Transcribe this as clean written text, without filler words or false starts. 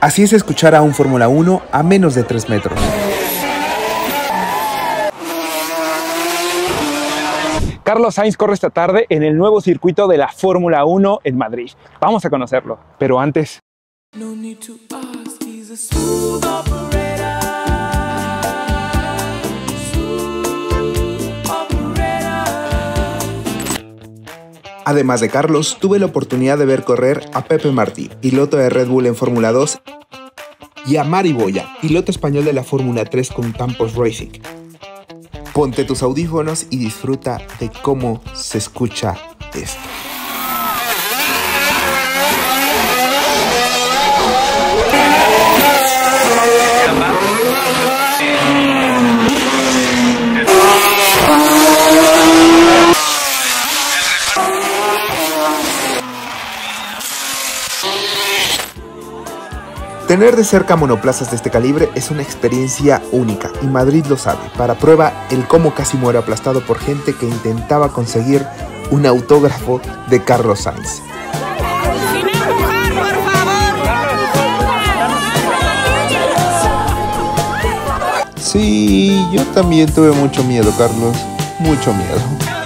Así es escuchar a un Fórmula 1 a menos de 3 metros. Carlos Sainz corre esta tarde en el nuevo circuito de la Fórmula 1 en Madrid. Vamos a conocerlo, pero antes... Además de Carlos, tuve la oportunidad de ver correr a Pepe Martí, piloto de Red Bull en Fórmula 2, y a Mari Boya, piloto español de la Fórmula 3 con Campos Racing. Ponte tus audífonos y disfruta de cómo se escucha esto. Tener de cerca monoplazas de este calibre es una experiencia única y Madrid lo sabe. Para prueba, el cómo casi muere aplastado por gente que intentaba conseguir un autógrafo de Carlos Sainz. Sí, yo también tuve mucho miedo, Carlos. Mucho miedo.